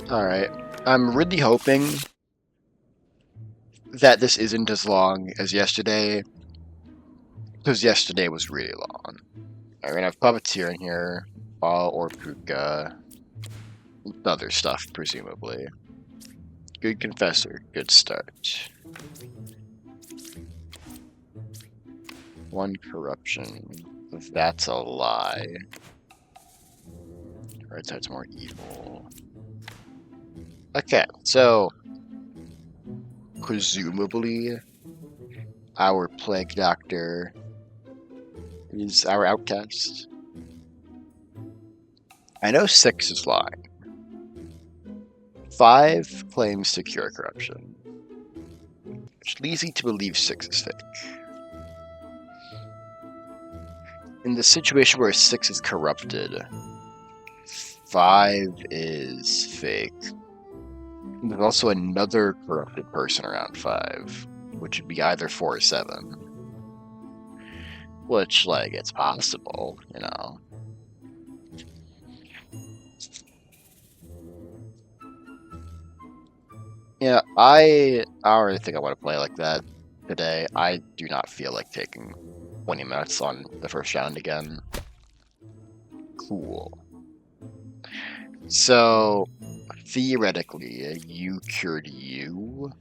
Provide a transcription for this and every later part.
Alright. I'm really hoping that this isn't as long as yesterday, because yesterday was really long. We're gonna have Puppeteer in here, Ball or Puka, other stuff, presumably. Good Confessor, good start. One corruption. That's a lie. Right side's more evil. Okay, so presumably our Plague Doctor is our outcast. I know 6 is lying. 5 claims to cure corruption, which leads me to believe 6 is fake. In the situation where 6 is corrupted, 5 is fake. There's also another corrupted person around 5, which would be either 4 or 7. Which, like, it's possible, you know. Yeah, I don't really think I want to play like that today. I do not feel like taking 20 minutes on the first round again. Cool. So, theoretically, you cured you.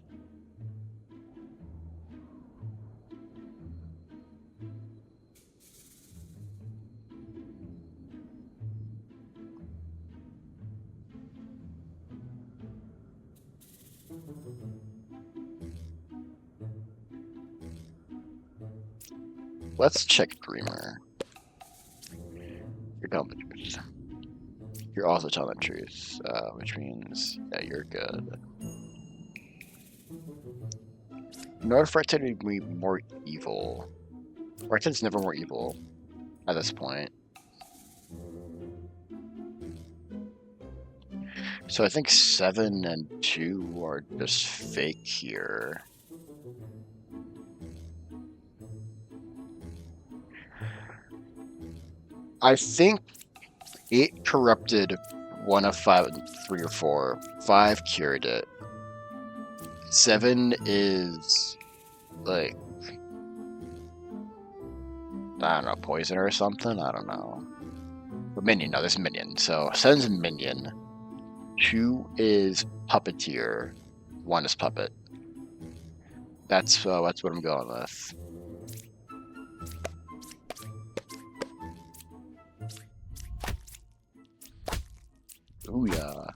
Let's check Dreamer. You're telling the truth. You're also telling the truth, which means, yeah, you're good. In order for it to be more evil, Arted's never more evil at this point. So I think 7 and 2 are just fake here. I think 8 corrupted 1 of 5, 3 or 4. 5 cured it. 7 is like, I don't know, poison or something? I don't know. But minion, no, there's minion. So 7's minion. 2 is puppeteer. 1 is puppet. That's what I'm going with. Ooh yeah.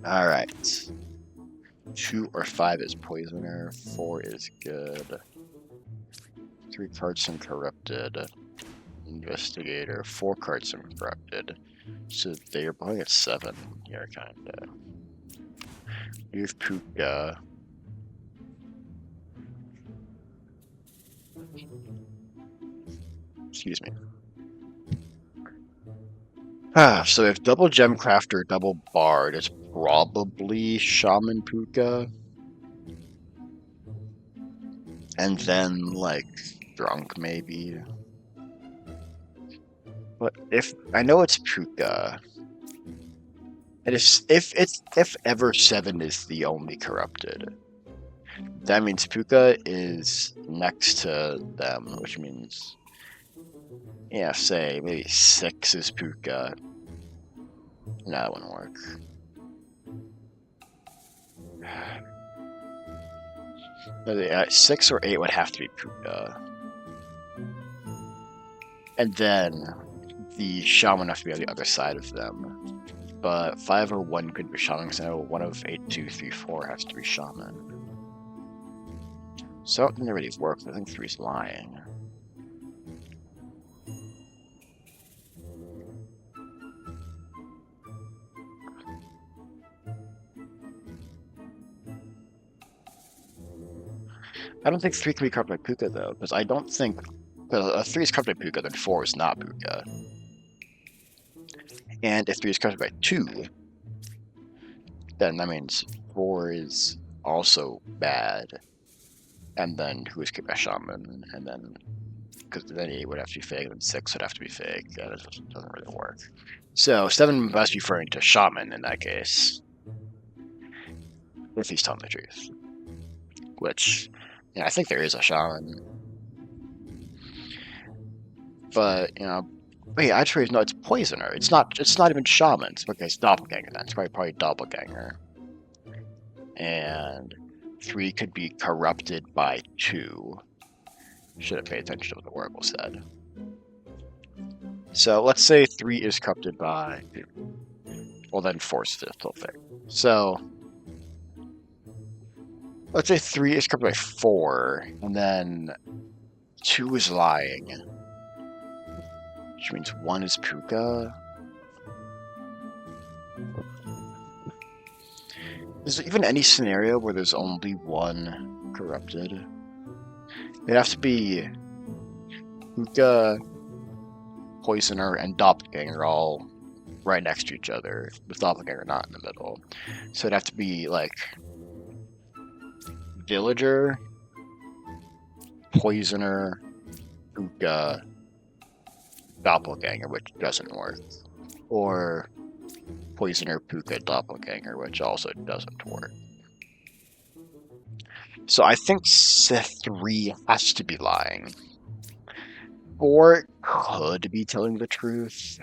Alright. 2 or 5 is poisoner, 4 is good. 3 cards and corrupted. Investigator, 4 cards and corrupted. So they're playing at 7 here, kinda. You have Puka. Excuse me. So if double Gemcraft or double Bard, it's probably Shaman Puka. And then, like, Drunk, maybe. But if I know it's Puka, and if ever 7 is the only corrupted, that means Puka is next to them, which means, yeah, say maybe 6 is Puka. No, that wouldn't work. No, 6 or 8 would have to be Puka. And then the Shaman would have to be on the other side of them. But 5 or 1 could be Shaman, because I know 1 of 8, 2, 3, 4 has to be Shaman. So it didn't really work. I think 3's lying. I don't think 3 can be corrupted by Puka, though, because I don't think... Because 3 is corrupted by Puka, then 4 is not Puka. And if 3 is corrupted by 2, then that means 4 is also bad. And then who is kept by Shaman, and then because then 8 would have to be fake, and 6 would have to be fake. That doesn't really work. So 7 must be referring to Shaman in that case. If he's telling the truth. Which, I think there is a Shaman. But, wait, actually, no, it's Poisoner. It's not even Shaman. Okay, it's Doppelganger then. It's probably Doppelganger. And 3 could be corrupted by 2. Should have paid attention to what the Oracle said. So let's say 3 is corrupted by 2. Well, then 4 is still fake. So let's say 3 is corrupted by 4, and then 2 is lying. Which means 1 is Puka. Is there even any scenario where there's only 1 corrupted? It'd have to be Puka, Poisoner, and Doppelganger all right next to each other, with Doppelganger not in the middle. So it'd have to be like Villager, Poisoner, Puka, Doppelganger, which doesn't work. Or Poisoner, Puka, Doppelganger, which also doesn't work. So I think 3 has to be lying. 4 could be telling the truth.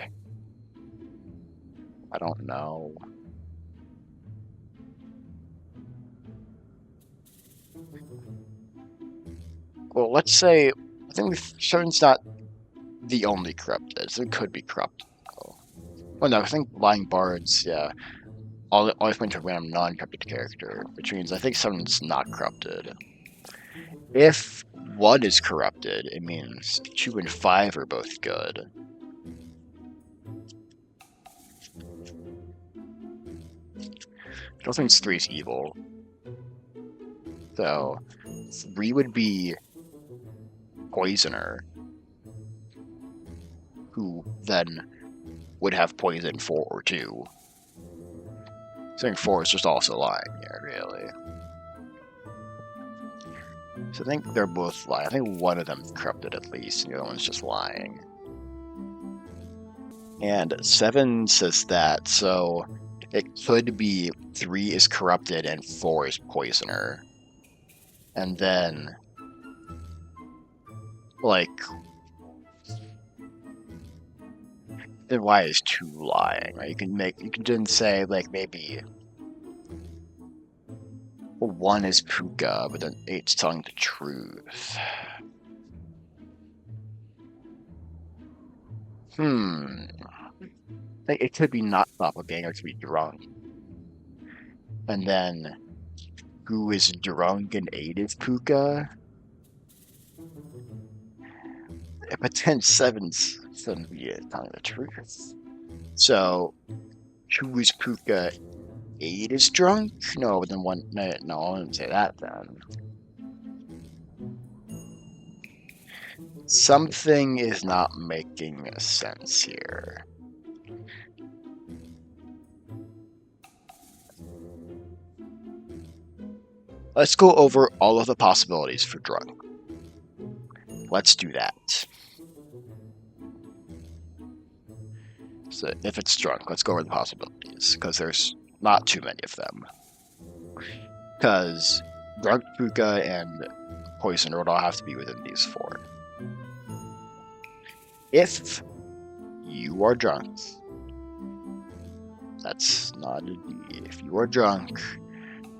I don't know. Well, let's say, I think 7's not the only corrupted, so it could be corrupted. Well, no, I think Lying Bards, yeah, always point to a random non-corrupted character, which means I think 7's not corrupted. If 1 is corrupted, it means 2 and 5 are both good. I don't think 3 is evil. So 3 would be Poisoner, who then would have poison 4 or 2. I think 4 is just also lying here, really. So I think they're both lying. I think one of them is corrupted at least, and the other one's just lying. And 7 says that, so it could be 3 is corrupted and 4 is Poisoner. And then, like, then why is 2 lying? Right? You can then say, like, maybe 1 is Puka, but then 8's telling the truth. Like, it could be not Doppelganger, it could be drunk. And then, who is drunk and 8 is Puka? But then 7's telling the truth. So, who is Puka? 8 is drunk? No, then 1. No, I wouldn't say that then. Something is not making sense here. Let's go over all of the possibilities for drunk. Let's do that. So if it's drunk, let's go over the possibilities, because there's not too many of them. Because drunk, Puka, and Poisoner would all have to be within these 4. If you are drunk, that's not a D. If you are drunk,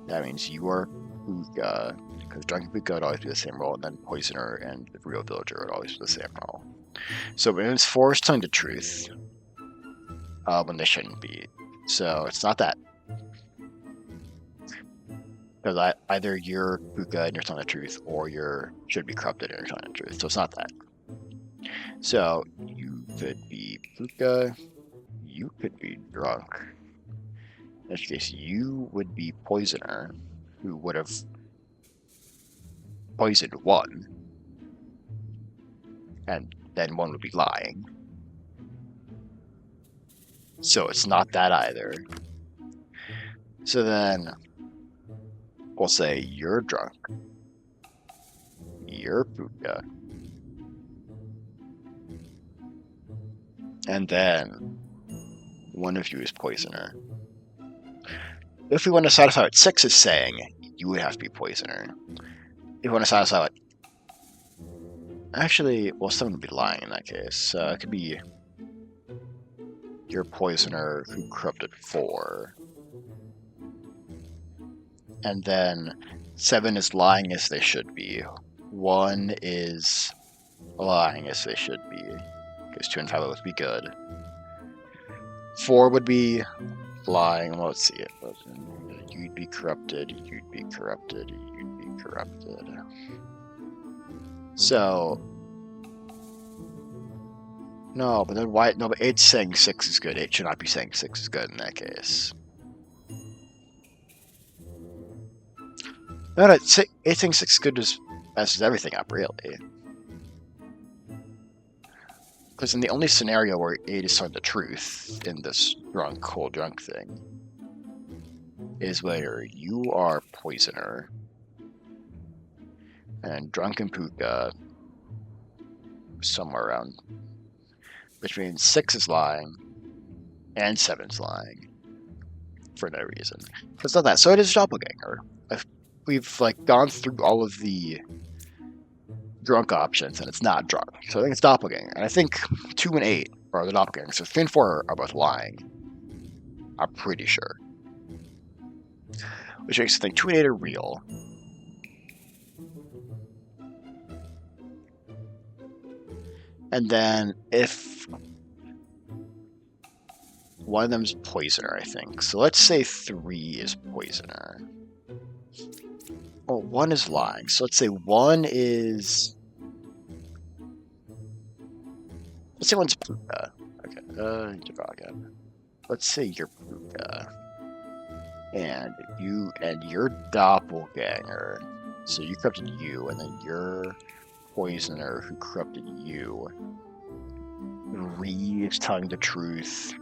that means you are Puka, because drunk and Puka would always be the same role, and then Poisoner and the real Villager would always be the same role. So when it's 4 is telling the truth, when they shouldn't be. So it's not that. Because either you're Puka and you're telling the truth, or you should be corrupted and you're telling the truth. So it's not that. So you could be Puka, you could be drunk. In this case, you would be Poisoner, who would have poisoned 1, and then 1 would be lying. So it's not that either. So then we'll say you're drunk, you're Puka, And then one of you is poisoner. If we want to satisfy what 6 is saying, you would have to be poisoner. If we want to satisfy what... Actually, well, someone would be lying in that case. It could be your poisoner who corrupted 4. And then 7 is lying as they should be. 1 is lying as they should be. Because 2 and 5 would be good. 4 would be lying. Well, let's see it. You'd be corrupted, you'd be corrupted, you'd be corrupted. So... No, but then why... No, but 8's saying 6 is good. 8 should not be saying 6 is good in that case. No, 8 saying 6 is good just messes everything up, really. Because in the only scenario where 8 is telling the truth in this whole drunk thing is where you are poisoner and drunken Puka somewhere around, which means 6 is lying and 7's lying for no reason. It's not that. So it is doppelganger. We've like gone through all of the drunk options and it's not drunk. So I think it's doppelganger. And I think 2 and 8 are the doppelgangers. So 3 and 4 are both lying. I'm pretty sure. Which makes me think 2 and 8 are real. And then if one of them's poisoner, I think. So let's say 3 is poisoner. Well, 1 is lying. So let's say 1 is... Let's say 1's Puka. Okay, again. Let's say you're Puka. And you're doppelganger. So you corrupted you, and then you're poisoner who corrupted you. 3 is telling the truth.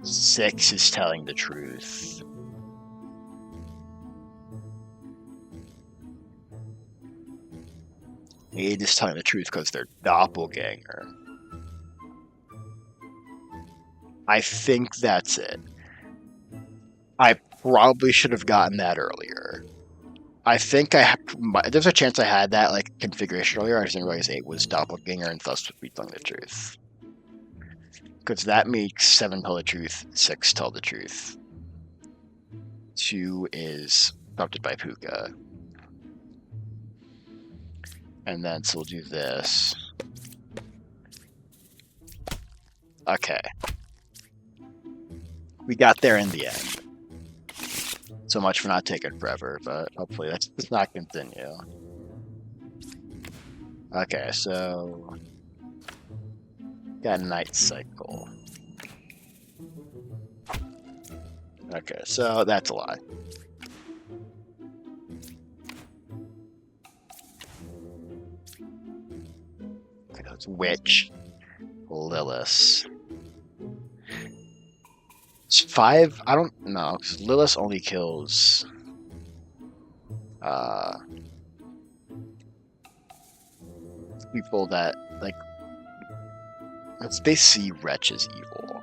6 is telling the truth. It is telling the truth because they're doppelganger. I think that's it. I probably should have gotten that earlier. I think there's a chance I had that like configuration earlier. I just didn't realize 8 was doppelganger and thus would be telling the truth. Because that makes 7 tell the truth, 6 tell the truth. 2 is corrupted by Puka. And then, so we'll do this. Okay. We got there in the end. So much for not taking forever, but hopefully that does not continue. Okay, so... Got a night cycle. Okay, so that's a lie. Okay, that's Witch. Lilith. It's 5. I don't know, because Lilith only kills people that like they see Wretch as evil.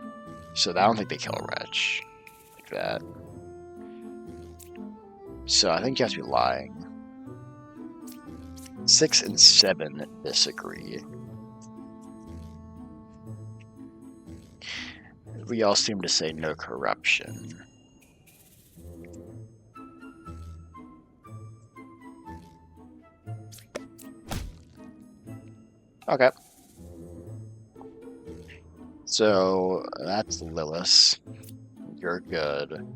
So I don't think they kill a Wretch like that. So I think you have to be lying. 6 and 7 disagree. We all seem to say no corruption. Okay. So that's Lilith. You're good.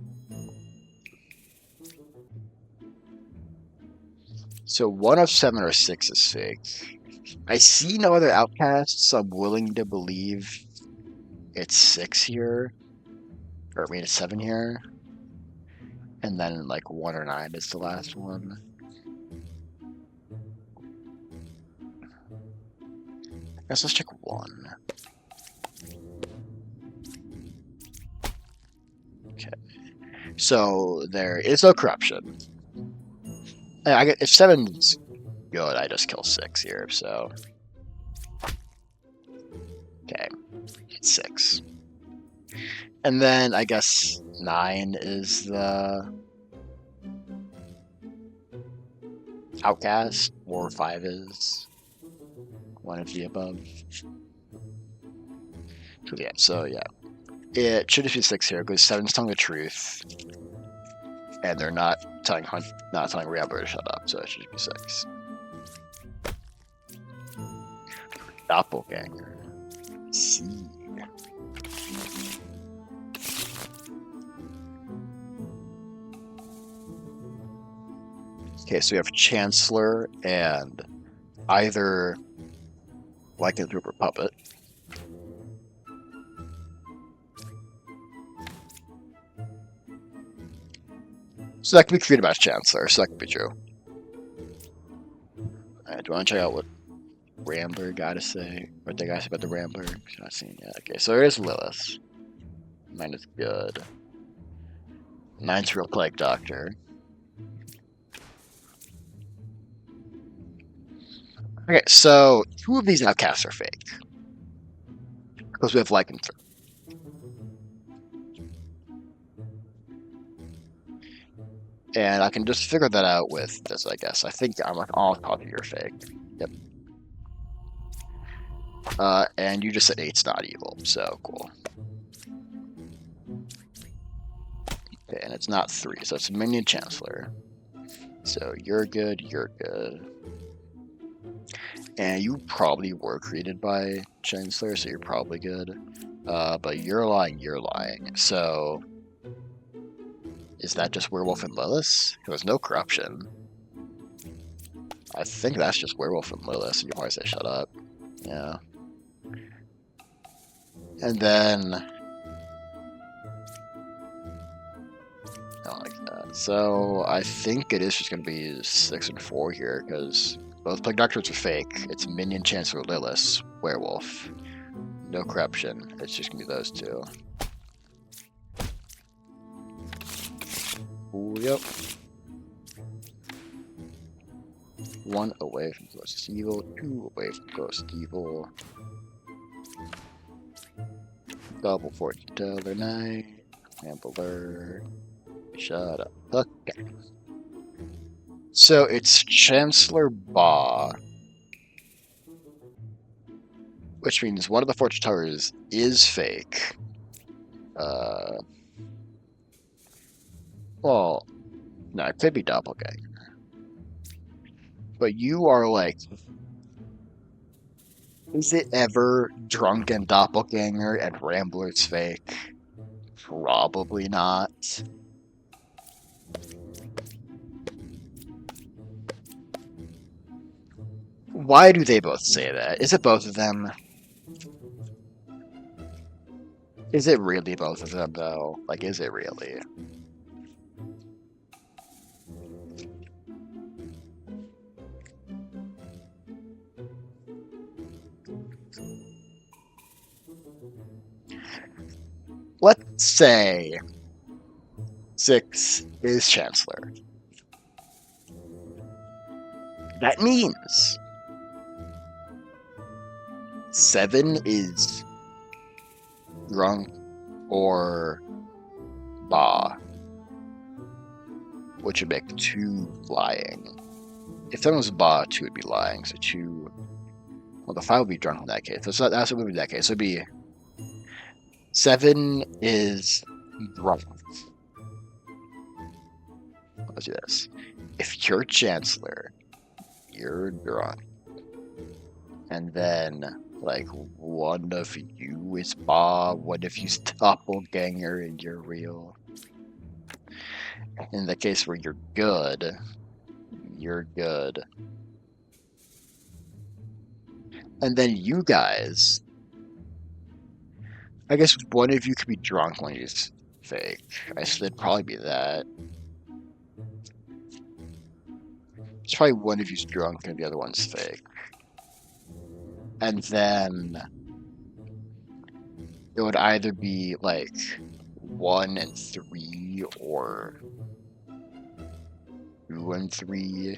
So 1 of 7 or 6 is fake. I see no other outcasts, so I'm willing to believe it's 6 here. Or I mean it's 7 here. And then like 1 or 9 is the last one. I guess let's check 1. Okay. So there is no corruption. If 7's good, I just kill 6 here, so. Okay. 6. And then I guess 9 is the outcast, or 5 is one of the above. So yeah. It should just be 6 here because 7's telling the truth. And they're not telling Rambler to shut up, so it should be 6. Doppelganger. Let's see. Okay, so we have Chancellor and either Lycanthrope or Puppet. So that could be created by Chancellor, so that could be true. Alright, do you want to check out what Rambler got to say? What they got to say about the Rambler? Not seen yet. Okay, so there is Lilith. 9 is good. 9's real Plague Doctor. Okay, so 2 of these outcasts are fake. Because we have Lycanthrope. And I can just figure that out with this, I guess. I think I'm like, all copy you're fake. Yep. And you just said 8's not evil, so cool. Okay, and it's not 3, so it's Minion Chancellor. So you're good, you're good. And you probably were created by Chancellor, so you're probably good. But you're lying, So is that just Werewolf and Lilith? There was no corruption. I think that's just Werewolf and Lilith, so you probably say shut up. Yeah. And then I don't like that. So I think it is just going to be 6 and 4 here, because both Plague Doctors are fake. It's Minion Chancellor Lilith, Werewolf. No corruption. It's just going to be those 2. Ooh, yep. 1 away from Ghost Evil, 2 away from Ghost Evil. Double Fortune Teller Knight. Gambler. Shut up. Okay. So it's Chancellor Ba. Which means one of the Fortune Tellers is fake. Well, no, it could be Doppelganger. But you are like, is it ever Drunken Doppelganger and Rambler's fake? Probably not. Why do they both say that? Is it both of them? Is it really both of them, though? Like, is it really? Let's say 6 is Chancellor. That means 7 is Drunk or Ba, which would make 2 lying. If 7 was Ba, 2 would be lying, so 2... Well, the 5 would be Drunk in that case. So that's what would be in that case. So it'd be 7 is Drunk. Let's do this. If you're Chancellor, you're Drunk. And then, like, one of you is Ba, one of you's Doppelganger, and you're real. In the case where you're good, you're good. And then you guys, I guess one of you could be Drunk, one of you's fake. I guess it'd probably be that. It's probably one of you's Drunk and the other one's fake. And then it would either be like 1 and 3 or 2 and 3.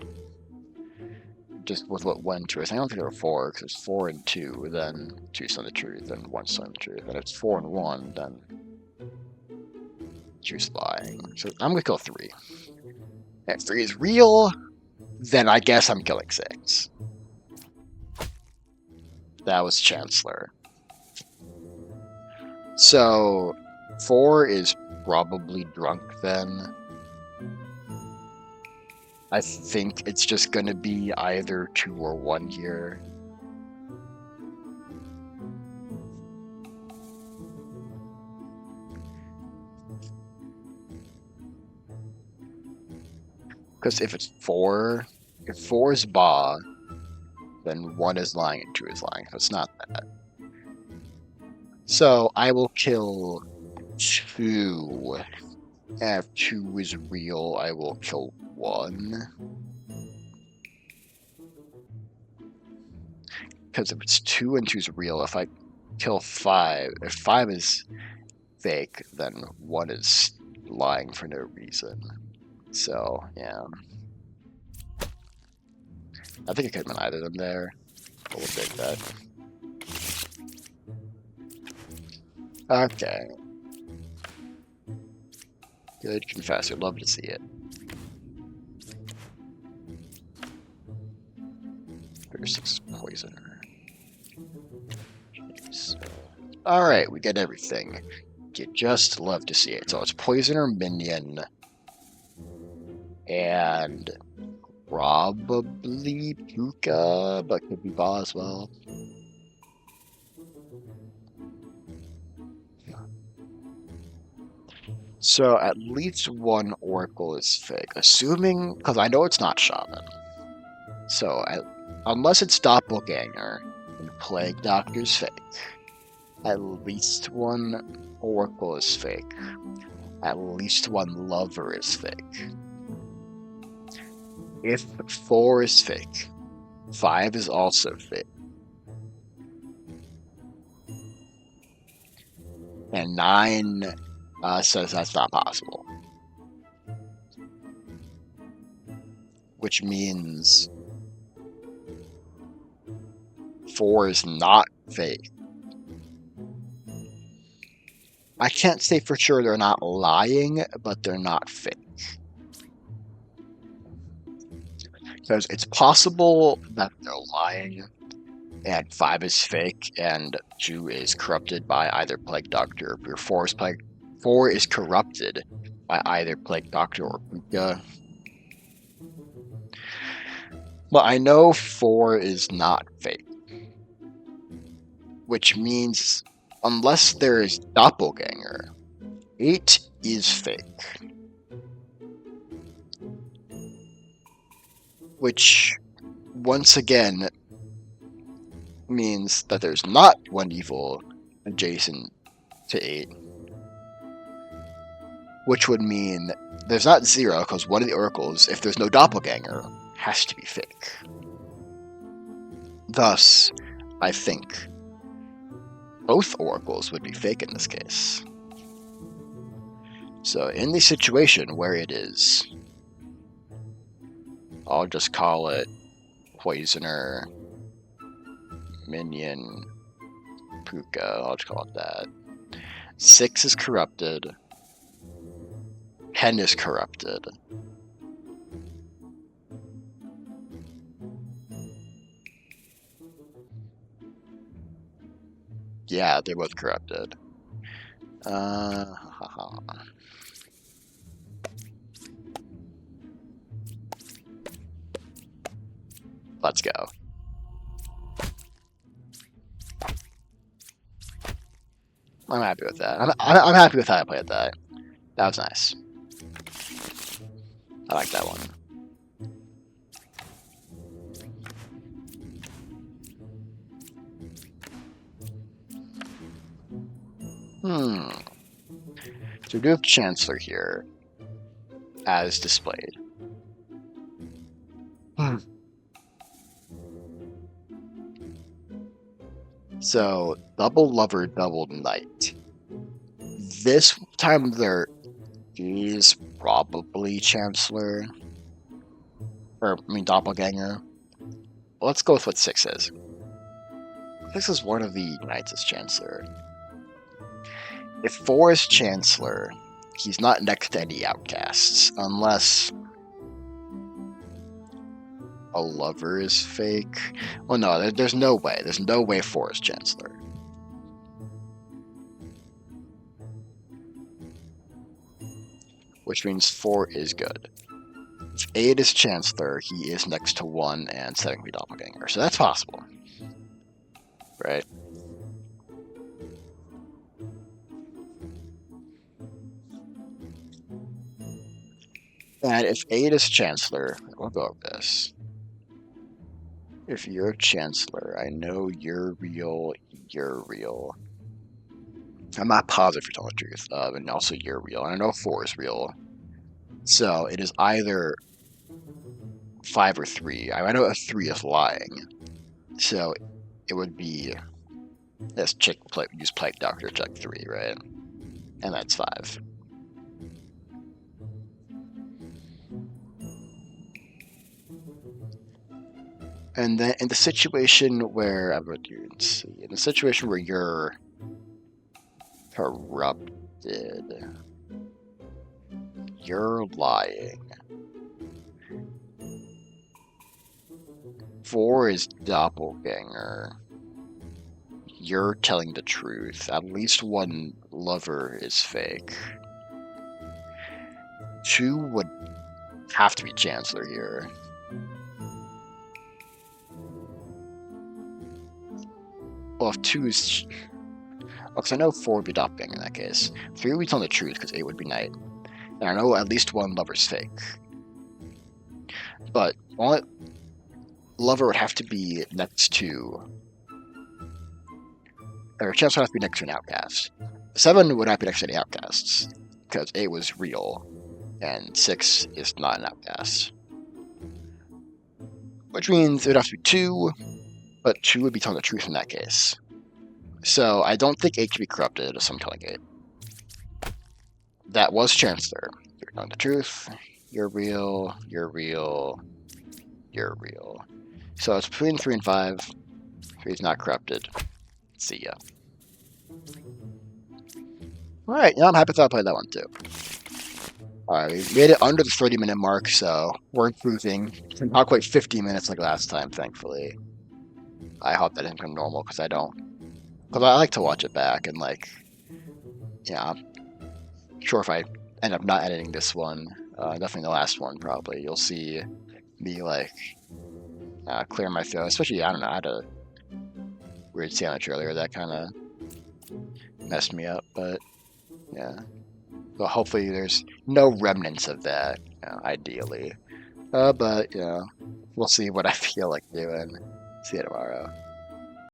just with what one truth. I don't think there were four, because it's 4 and 2, then 2 telling the truth, then 1 telling the truth. And if it's 4 and 1, then 2's lying. So I'm gonna kill 3. If 3 is real, then I guess I'm killing 6. That was Chancellor. So 4 is probably drunk then. I think it's just gonna be either 2 or 1 here. Because if it's 4, if 4 is Ba, then 1 is lying and 2 is lying. So it's not that. So I will kill 2. And if 2 is real, I will kill 1. Because if it's 2 and 2 is real, if I kill 5, if 5 is fake, then 1 is lying for no reason. So, yeah. I think it could have been either of them there. But we'll take that. Okay. Good confessor, love to see it. 36 poisoner. So, alright, we get everything. You just love to see it. So it's poisoner, minion, and probably Puka, but could be Ba as well. So at least 1 Oracle is fake, assuming, because I know it's not Shaman. So unless it's Doppelganger and Plague Doctor's fake, at least 1 Oracle is fake. At least 1 Lover is fake. If 4 is fake, 5 is also fake. And 9 says that's not possible. Which means 4 is not fake. I can't say for sure they're not lying, but they're not fake. Because it's possible that they're lying, and 5 is fake, and 2 is corrupted by either Plague Doctor, or 4 is corrupted by either Plague Doctor or Puka. But I know 4 is not fake. Which means, unless there is Doppelganger, 8 is fake. Which, once again, means that there's not 1 evil adjacent to 8. Which would mean there's not 0, because one of the oracles, if there's no Doppelganger, has to be fake. Thus, I think both oracles would be fake in this case. So in the situation where it is, I'll just call it Poisoner, Minion, Puka, I'll just call it that. 6 is corrupted. 10 is corrupted. Yeah, they're both corrupted. Let's go. I'm happy with that. I'm happy with how I played that. That was nice. I like that one. So we do have Chancellor here, as displayed. So, double Lover, double Knight. This time there is probably Chancellor. Or, I mean, Doppelganger. let's go with what 6 is. 6 is one of the knights as Chancellor. If 4 is Chancellor, he's not next to any outcasts, unless a lover is fake. Well, no, there's no way. There's no way 4 is Chancellor. Which means 4 is good. If 8 is Chancellor, he is next to 1 and 7 be Doppelganger, so that's possible. Right? And if 8 is Chancellor, we'll go over this. If you're Chancellor, I know you're real, you're real. I'm not positive for telling the truth, and also you're real, and I know 4 is real. So it is either 5 or 3. I know a 3 is lying. So it would be, let's use Pipe Doctor, check 3, right? And that's 5. And then in the situation where in the situation where you're corrupted, you're lying. 4 is Doppelganger. You're telling the truth. At least 1 lover is fake. 2 would have to be Chancellor here. Well, if 2 is... because I know 4 would be Doppelganger in that case. 3 would be telling the truth, because 8 would be Knight. And I know at least 1 lover's fake. But one lover would have to be next to... or Chancellor would have to be next to an outcast. 7 would not be next to any outcasts, because 8 was real, and 6 is not an outcast. Which means it would have to be 2, but 2 would be telling the truth in that case. So I don't think 8 can be corrupted, so I'm telling 8. That was Chancellor. You're telling the truth. You're real. You're real. You're real. So it's between 3 and 5. 3 is not corrupted. See ya. Alright, yeah, I'm happy that I played that one too. Alright, we made it under the 30-minute mark, so we're improving. Not quite 50 minutes like last time, thankfully. I hope that didn't become normal, because I don't. Because I like to watch it back, and like, yeah, I'm sure if I end up not editing this one, definitely the last one probably, you'll see me like clear my throat. Especially, I don't know, I had a weird sandwich earlier that kind of messed me up, but yeah. Well, hopefully there's no remnants of that, ideally. But, we'll see what I feel like doing. See you tomorrow.